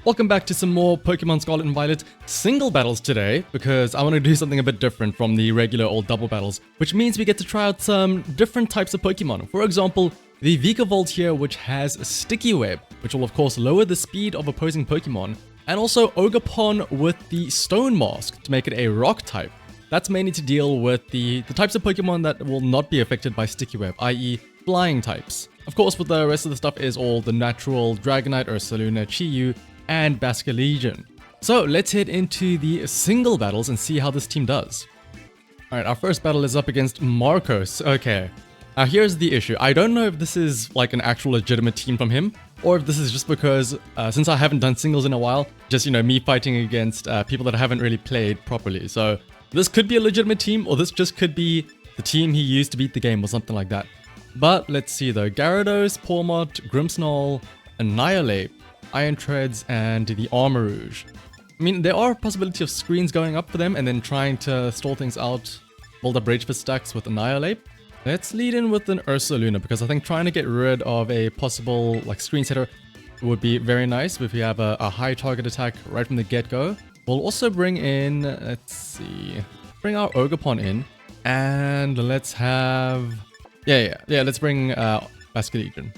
Welcome back to some more Pokemon Scarlet and Violet single battles today, because I want to do something a bit different from the regular old double battles, which means we get to try out some different types of Pokemon. For example, the Vikavolt here, which has Sticky Web, which will of course lower the speed of opposing Pokemon, and also Ogerpon with the Stone Mask to make it a rock type. That's mainly to deal with the types of Pokemon that will not be affected by Sticky Web, i.e. flying types. Of course, with the rest of the stuff is all the natural Dragonite, Ursaluna, Chi-Yu, and Basculegion. So let's head into the single battles and see how this team does. Alright, our first battle is up against Marcos. Okay, now here's the issue. I don't know if this is like an actual legitimate team from him, or if this is just because, since I haven't done singles in a while, just, me fighting against people that I haven't really played properly. So this could be a legitimate team, or this just could be the team he used to beat the game or something like that. But let's see though. Gyarados, Pawmot, Grimmsnarl, Annihilate, Iron Treads, and the Armarouge. I mean, there are a possibility of screens going up for them and then trying to stall things out, build up Rage for stacks with Annihilate. Let's lead in with an Ursaluna, because I think trying to get rid of a possible screen setter would be very nice if we have a high target attack right from the get-go. We'll also bring in, bring our Ogerpon in, and let's have, let's bring Basculegion.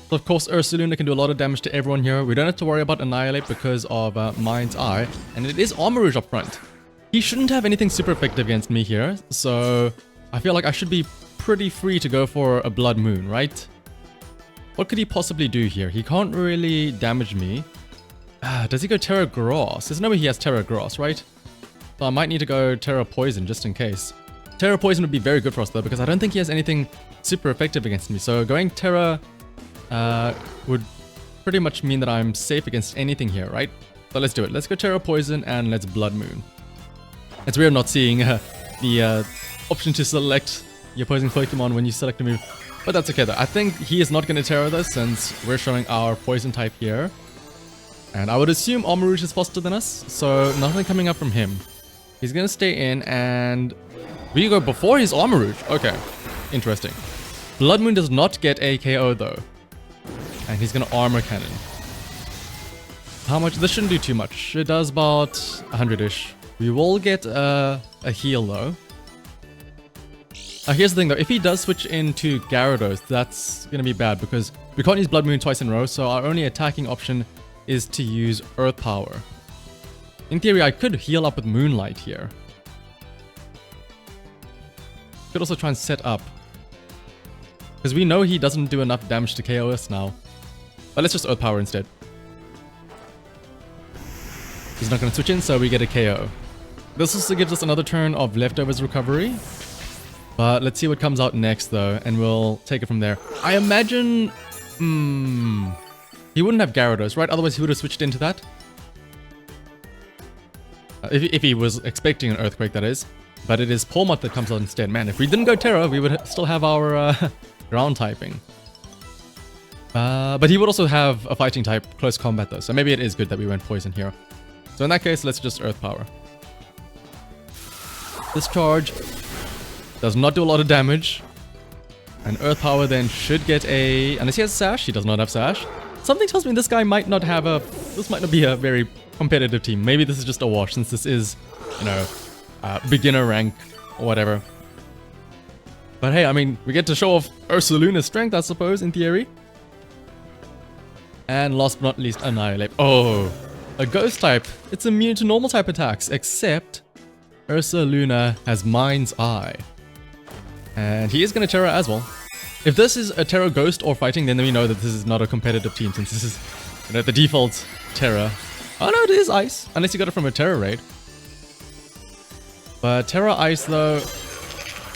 So of course, Ursaluna can do a lot of damage to everyone here. We don't have to worry about Annihilate because of Mind's Eye, and it is Armarouge up front. He shouldn't have anything super effective against me here, so I feel like I should be pretty free to go for a Blood Moon, right? What could he possibly do here? He can't really damage me. Does he go Terra Grass? There's no way he has Terra Grass, right? So I might need to go Terra Poison just in case. Terra Poison would be very good for us though, because I don't think he has anything super effective against me. So going Terra would pretty much mean that I'm safe against anything here, right? So let's do it. Let's go Terra Poison and let's Blood Moon. It's weird not seeing the option to select the opposing Pokemon when you select a move, but that's okay though. I think he is not going to Terra this since we're showing our Poison type here. And I would assume Armarouge is faster than us, so nothing coming up from him. He's going to stay in, and we go before his Armarouge. Okay, interesting. Blood Moon does not get a KO though. And he's going to Armor Cannon. How much? This shouldn't do too much. It does about 100-ish. We will get a heal though. Here's the thing though. If he does switch into Gyarados, that's going to be bad because we can't use Blood Moon twice in a row. So our only attacking option is to use Earth Power. In theory, I could heal up with Moonlight here. Could also try and set up, because we know he doesn't do enough damage to KO us now. But let's just Earth Power instead. He's not going to switch in, so we get a KO. This also gives us another turn of Leftovers recovery. But let's see what comes out next though, and we'll take it from there. I imagine... he wouldn't have Gyarados, right? Otherwise he would have switched into that. If he was expecting an Earthquake, that is. But it is Pawmot that comes out instead. Man, if we didn't go Terra, we would still have our ground typing. But he would also have a fighting type, close combat though. So maybe it is good that we went Poison here. So in that case, let's just Earth Power. This charge does not do a lot of damage. And Earth Power then should get a... Unless he has Sash, he does not have Sash. Something tells me this guy might not have a... This might not be a very competitive team. Maybe this is just a wash since this is, beginner rank or whatever. But hey, I mean, we get to show off Ursaluna's strength, I suppose, in theory. And last but not least, Annihilate. Oh, a ghost type. It's immune to normal type attacks, except Ursaluna has Mind's Eye. And he is going to Terra as well. If this is a Terra Ghost or fighting, then we know that this is not a competitive team, since this is the default Terra. Oh no, it is Ice, unless you got it from a Terra raid. But Terra Ice though,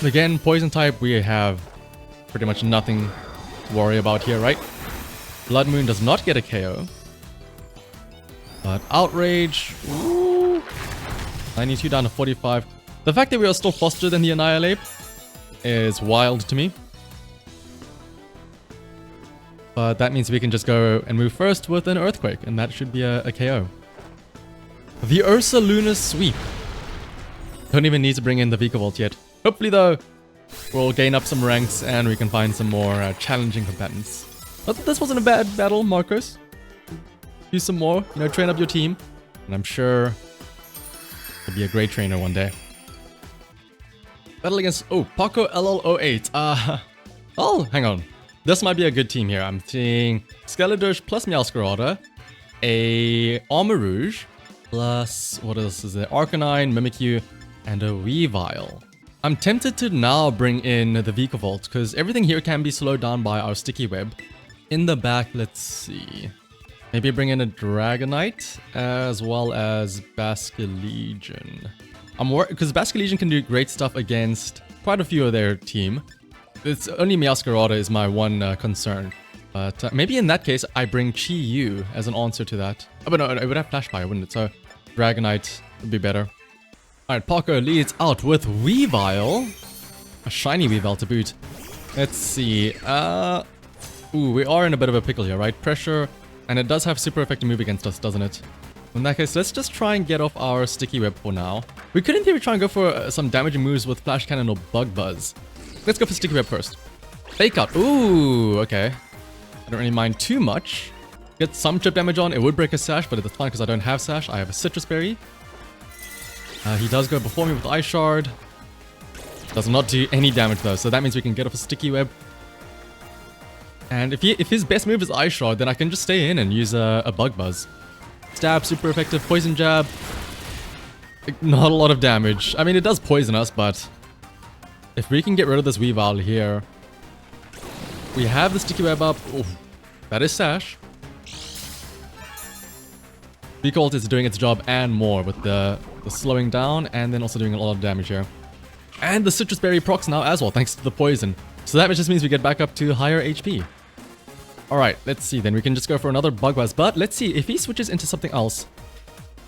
again, Poison type, we have pretty much nothing to worry about here, right? Blood Moon does not get a KO. But Outrage, ooh, 92 down to 45. The fact that we are still faster than the Annihilate is wild to me. But that means we can just go and move first with an Earthquake, and that should be a KO. The Ursaluna Sweep. Don't even need to bring in the Vikavolt yet. Hopefully though, we'll gain up some ranks and we can find some more challenging combatants. Not that this wasn't a bad battle, Marcos. do some more, you know, train up your team. And I'm sure you'll be a great trainer one day. Battle against, oh, Paco LL08. Oh, hang on. This might be a good team here. I'm seeing Skeledirge plus Meowscarada, a Armarouge, plus, what else is there? Arcanine, Mimikyu, and a Weavile. I'm tempted to now bring in the Vikavolt, because everything here can be slowed down by our Sticky Web. In the back, let's see. Maybe bring in a Dragonite, as well as Basculegion. I'm worried, because Basculegion can do great stuff against quite a few of their team. It's only Meowscarada is my one concern. But maybe in that case, I bring Chi-Yu as an answer to that. Oh, but no, it would have Flash Fire, wouldn't it? So Dragonite would be better. Alright, Paco leads out with Weavile. A shiny Weavile to boot. Let's see. Ooh, we are in a bit of a pickle here, right? Pressure, and it does have super effective move against us, doesn't it? In that case, let's just try and get off our Sticky Web for now. We could in theory try and go for some damaging moves with Flash Cannon or Bug Buzz. Let's go for Sticky Web first. Fake Out. Ooh, okay. I don't really mind too much. Get some chip damage on. It would break a Sash, but it's fine because I don't have Sash. I have a Citrus Berry. He does go before me with Ice Shard. Does not do any damage though, so that means we can get off a Sticky Web. And if his best move is Ice Shard, then I can just stay in and use a Bug Buzz. Stab, super effective. Poison Jab. Not a lot of damage. I mean, it does poison us, but if we can get rid of this Weavile here, we have the Sticky Web up. Ooh, that is Sash. Vikavolt is doing its job and more with the slowing down and then also doing a lot of damage here. And the Citrus Berry procs now as well, thanks to the poison. So that just means we get back up to higher HP. Alright, let's see. Then we can just go for another Bug Buzz. But let's see, if he switches into something else,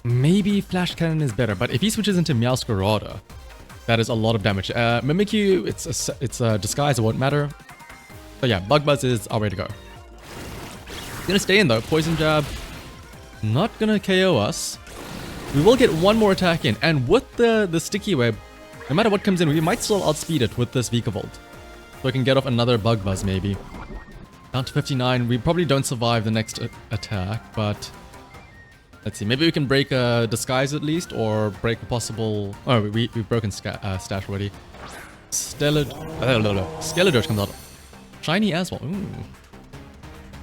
maybe Flash Cannon is better. But if he switches into Meowscarada, that is a lot of damage. Mimikyu, it's a disguise, it won't matter. So yeah, Bug Buzz is our way to go. Gonna stay in though. Poison Jab. Not gonna KO us. We will get one more attack in. And with the Sticky Web, no matter what comes in, we might still outspeed it with this Vikavolt. So I can get off another Bug Buzz maybe. Down to 59. We probably don't survive the next attack, but let's see. Maybe we can break a Disguise at least, or break a possible... Oh, we've broken Stash already. Skeledirge comes out. Shiny as well. Ooh.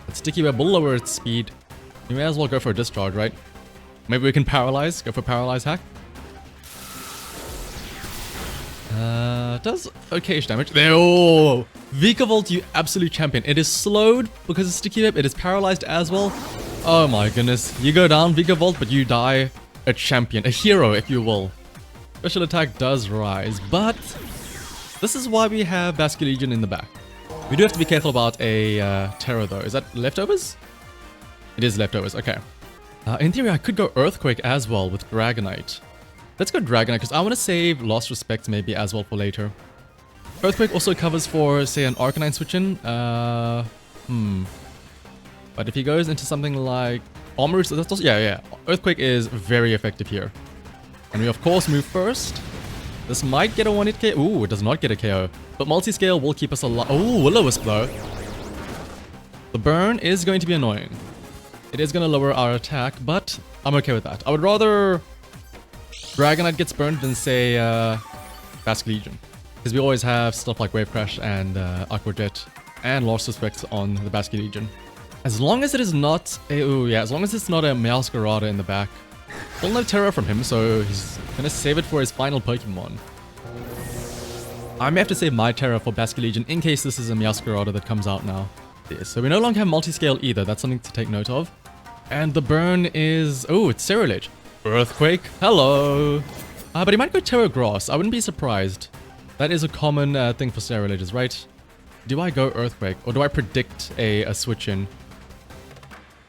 That Sticky Web will lower its speed. You may as well go for a Discharge, right? Maybe we can Paralyze. Go for Paralyze hack. Does okay damage. There. Oh, Vikavolt, you absolute champion. It is slowed because of Sticky Web. It is paralyzed as well. Oh my goodness. You go down, Vikavolt, but you die a champion. A hero, if you will. Special attack does rise, but this is why we have Basculegion in the back. We do have to be careful about a Terror though. Is that leftovers? It is leftovers, okay. In theory, I could go Earthquake as well with Dragonite. Let's go Dragonite, because I want to save Lost Respect maybe as well for later. Earthquake also covers for, say, an Arcanine switch-in. But if he goes into something like Armarouge, that's also, yeah. Earthquake is very effective here. And we, of course, move first. This might get a 1-hit KO. Ooh, it does not get a KO. But Multiscale will keep us alive. Oh, Will-O-Wisp, though. The burn is going to be annoying. It is going to lower our attack, but I'm okay with that. I would rather Dragonite gets burned than, say, Basculegion. Because we always have stuff like Wave Crash and Aqua Jet and Lost Respects on the Basculegion. As long as it is not a... Ooh, yeah, as long as it's not a Meowscarada in the back. We'll no Terror from him, so he's going to save it for his final Pokemon. I may have to save my Terror for Basculegion in case this is a Meowscarada that comes out now. Yeah, so we no longer have Multiscale either. That's something to take note of. And the burn is... Oh, it's Cerulege. Earthquake. Hello. But he might go Terra Grass. I wouldn't be surprised. That is a common thing for Ceruleges, right? Do I go Earthquake or do I predict a switch-in?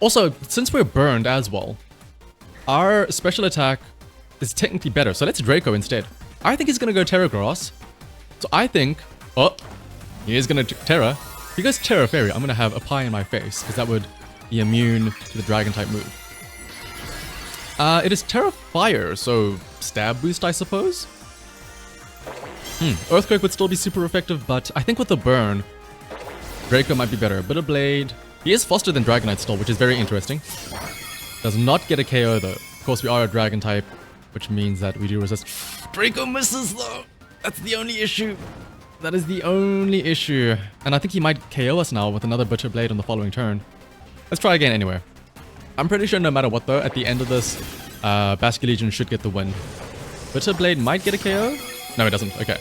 Also, since we're burned as well, our special attack is technically better. So let's Draco instead. I think he's going to go Terra Grass. So I think... Oh, he is going to Terra. If he goes Terra Fairy, I'm going to have a pie in my face because that would be immune to the Dragon-type move. It is Terra Fire, so stab boost, I suppose? Earthquake would still be super effective, but I think with the burn, Draco might be better. Bit of Blade. He is faster than Dragonite still, which is very interesting. Does not get a KO though. Of course, we are a dragon type, which means that we do resist. Draco misses though. That's the only issue. That is the only issue. And I think he might KO us now with another Bitter Blade on the following turn. Let's try again anyway. I'm pretty sure no matter what though, at the end of this, Basculegion should get the win. Bitter Blade might get a KO? No, it doesn't. Okay.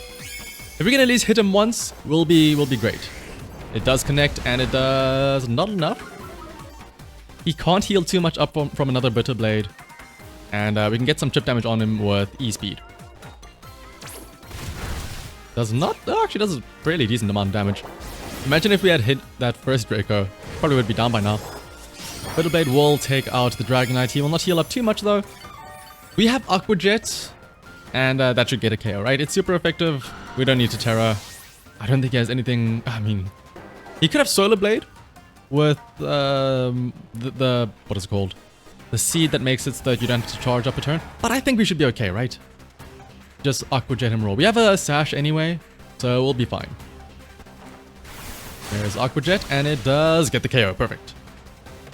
If we can at least hit him once, we'll be great. It does connect, and it does not enough. He can't heal too much up from another Bitter Blade. And we can get some chip damage on him with E-Speed. Does not... Oh, actually does a fairly decent amount of damage. Imagine if we had hit that first Draco. Probably would be down by now. Bitter Blade will take out the Dragonite. He will not heal up too much though. We have Aqua Jet. And that should get a KO, right? It's super effective. We don't need to Terra. I don't think he has anything... I mean... He could have Solar Blade with the what is it called? The seed that makes it so that you don't have to charge up a turn. But I think we should be okay, right? Just Aqua Jet him roll. We have a Sash anyway, so we'll be fine. There's Aqua Jet, and it does get the KO. Perfect.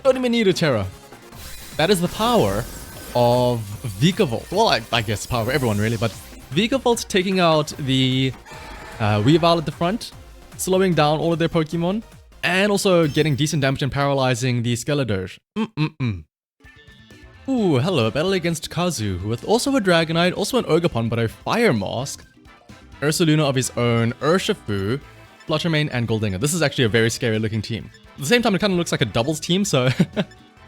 Don't even need a Terra. That is the power of Vikavolt. Well, I guess the power of everyone really, but Vikavolt taking out the Weavile at the front, slowing down all of their Pokemon, and also getting decent damage and paralyzing the Skeledirge. Ooh, hello, battle against Kazu, with also a Dragonite, also an Ogerpon, but a Fire Mask, Ursaluna of his own, Urshifu, Fluttermane, and Goldenga. This is actually a very scary looking team. At the same time, it kind of looks like a doubles team, so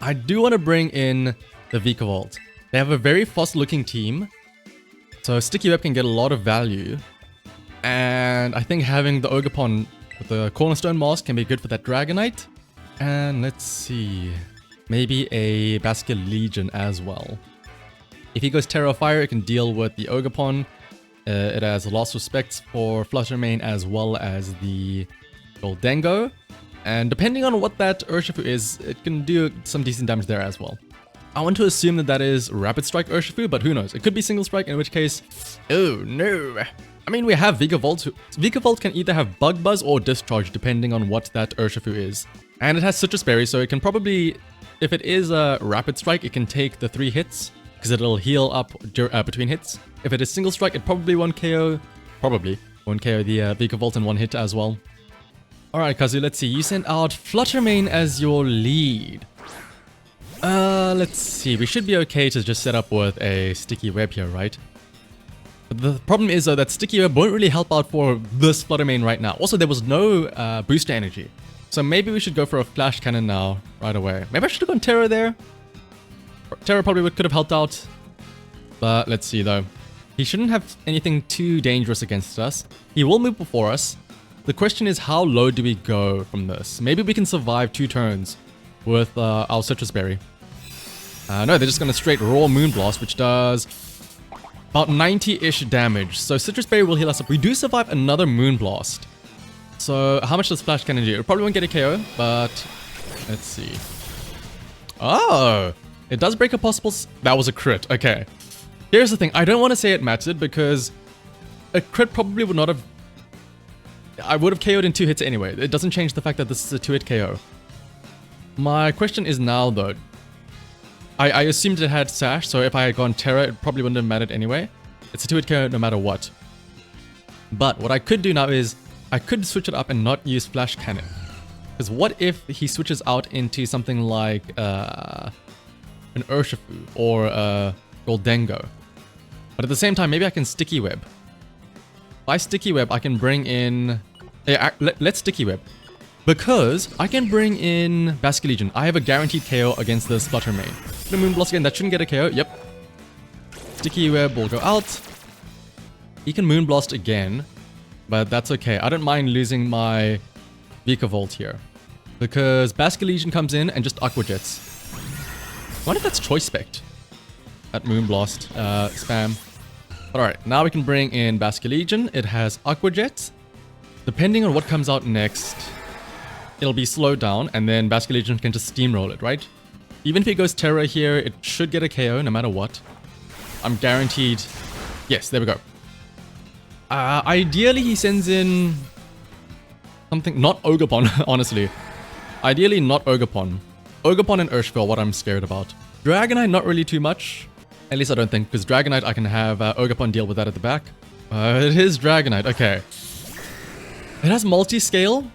I do want to bring in the Vikavolt. They have a very fast looking team, so Sticky Web can get a lot of value. And I think having the Ogerpon with the Cornerstone Mask can be good for that Dragonite. And let's see, maybe a Basculegion as well. If he goes Terra Fire, it can deal with the Ogerpon. It has Lost Respects for Fluttermane as well as the Goldengo. And depending on what that Urshifu is, it can do some decent damage there as well. I want to assume that that is Rapid Strike Urshifu, but who knows? It could be Single Strike, in which case... Oh no! I mean, we have Vikavolt. Vikavolt can either have Bug Buzz or Discharge, depending on what that Urshifu is. And it has Citrus Berry, so it can probably... If it is a Rapid Strike, it can take the 3 hits, because it'll heal up between hits. If it is Single Strike, it probably won't KO... Probably won't KO the Vikavolt in 1 hit as well. Alright, Kazu, let's see. You sent out Fluttermane as your lead. Let's see. We should be okay to just set up with a Sticky Web here, right? But the problem is, though, that Sticky Web won't really help out for this Fluttermane right now. Also, there was no booster energy. So maybe we should go for a Flash Cannon now, right away. Maybe I should have gone Terra there. Terra probably could have helped out. But let's see, though. He shouldn't have anything too dangerous against us. He will move before us. The question is, how low do we go from this? Maybe we can survive 2 turns with our Citrus Berry. No, they're just going to straight Raw Moonblast, which does about 90-ish damage. So Citrus Berry will heal us up. We do survive another Moonblast. So how much does Flash Cannon do? It probably won't get a KO, but let's see. Oh, it does break a possible... That was a crit. Okay. Here's the thing. I don't want to say it mattered because a crit probably would not have... I would have KO'd in 2 hits anyway. It doesn't change the fact that this is a 2-hit KO. My question is now, though. I assumed it had Sash, so if I had gone Terra, it probably wouldn't have mattered anyway. It's a 2-hit KO no matter what. But what I could do now is, I could switch it up and not use Flash Cannon. Because what if he switches out into something like an Urshifu or a Goldengo? But at the same time, maybe I can Sticky Web. By Sticky Web, I can bring in... let's Sticky Web. Because I can bring in Basculegion. I have a guaranteed KO against this Fluttermane. The Moonblast again, that shouldn't get a KO. Yep. Sticky Web will go out. He can Moonblast again. But that's okay. I don't mind losing my Vikavolt here. Because Basculegion comes in and just Aqua Jets. I wonder if that's Choice Spect. That Moonblast spam. Alright, now we can bring in Basculegion. It has Aqua Jet. Depending on what comes out next, it'll be slowed down, and then Basculegion can just steamroll it, right? Even if he goes Terra here, it should get a KO no matter what. I'm guaranteed... Yes, there we go. Ideally, he sends in something... Not Ogerpon, honestly. Ideally, not Ogerpon. Ogerpon and Urshifu are what I'm scared about. Dragonite, not really too much. At least I don't think, because Dragonite, I can have Ogerpon deal with that at the back. It is Dragonite, okay. It has multi-scale,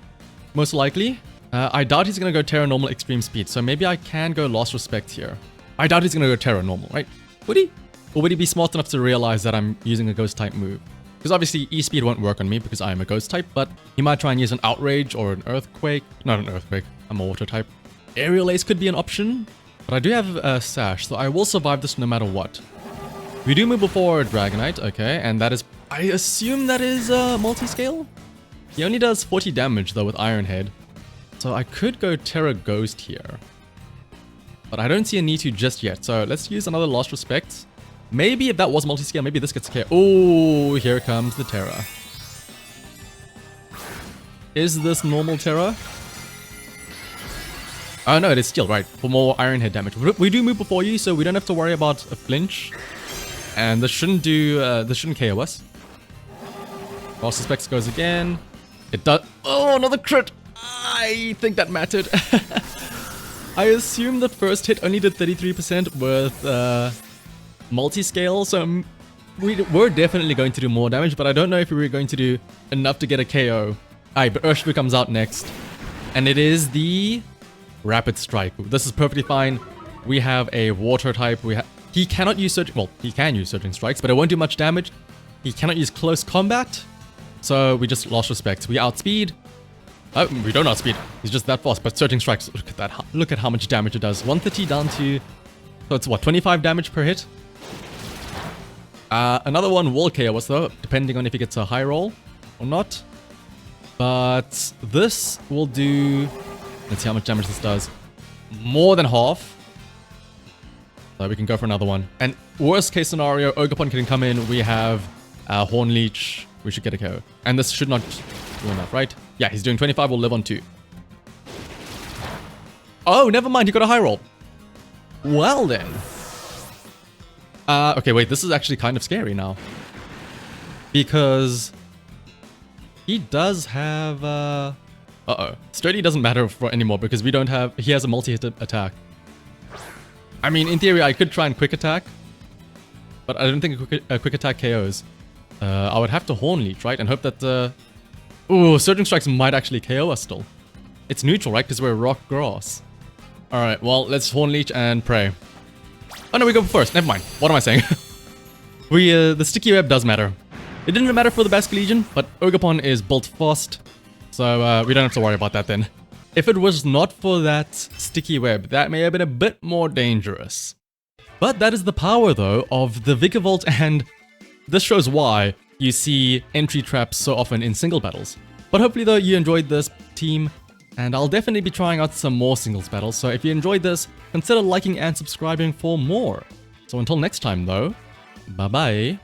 most likely. I doubt he's going to go Terra Normal Extreme Speed, so maybe I can go Lost Respect here. I doubt he's going to go Terra Normal, right? Would he? Or would he be smart enough to realize that I'm using a Ghost type move? Because obviously E-Speed won't work on me because I am a Ghost type, but he might try and use an Outrage or an Earthquake. Not an Earthquake, I'm a Water type. Aerial Ace could be an option, but I do have a Sash, so I will survive this no matter what. We do move before Dragonite, okay, and that is... I assume that is multi-scale? He only does 40 damage though with Iron Head. So I could go Terra Ghost here. But I don't see a need to just yet, so let's use another Lost Respect. Maybe if that was multi-scale, maybe this gets care. Oh, here comes the Terra. Is this normal Terra? Oh no, it is Steel, right, for more Iron Head damage. We do move before you, so we don't have to worry about a flinch. And this shouldn't KO us. Lost Respect goes again. It does. Oh, another crit. I think that mattered. I assume the first hit only did 33% with multi-scale, so we're definitely going to do more damage, but I don't know if we were going to do enough to get a KO. Alright, but Urshifu comes out next. And it is the Rapid Strike. This is perfectly fine. We have a Water type. He cannot use Surging... Well, he can use Surging Strikes, but it won't do much damage. He cannot use Close Combat. So we just Lost Respect. We outspeed. Oh, we don't outspeed. He's just that fast. But Surging Strikes, look at that. Look at how much damage it does. 130 down to... So it's what, 25 damage per hit? Another one will KO us though, depending on if he gets a high roll or not. But this will do... Let's see how much damage this does. More than half. So we can go for another one. And worst case scenario, Ogerpon can come in. We have Horn Leech. We should get a KO. And this should not do enough, right? Yeah, he's doing 25. We'll live on 2. Oh, never mind. He got a high roll. Well then. Okay, wait. This is actually kind of scary now. Because he does have... Uh-oh. Sturdy doesn't matter anymore because we don't have... He has a multi-hit attack. I mean, in theory, I could try and quick attack. But I don't think a quick attack KOs. I would have to Horn Leech, right? And hope that... Ooh, Surging Strikes might actually KO us still. It's neutral, right? Because we're Rock Grass. Alright, well, let's Horn Leech and pray. Oh no, we go first. Never mind. What am I saying? The Sticky Web does matter. It didn't matter for the Basque Legion, but Ogerpon is built fast. So we don't have to worry about that then. If it was not for that Sticky Web, that may have been a bit more dangerous. But that is the power, though, of the Vikavolt, and this shows why you see entry traps so often in single battles. But hopefully, though, you enjoyed this team, and I'll definitely be trying out some more singles battles. So if you enjoyed this, consider liking and subscribing for more. So until next time, though, bye-bye.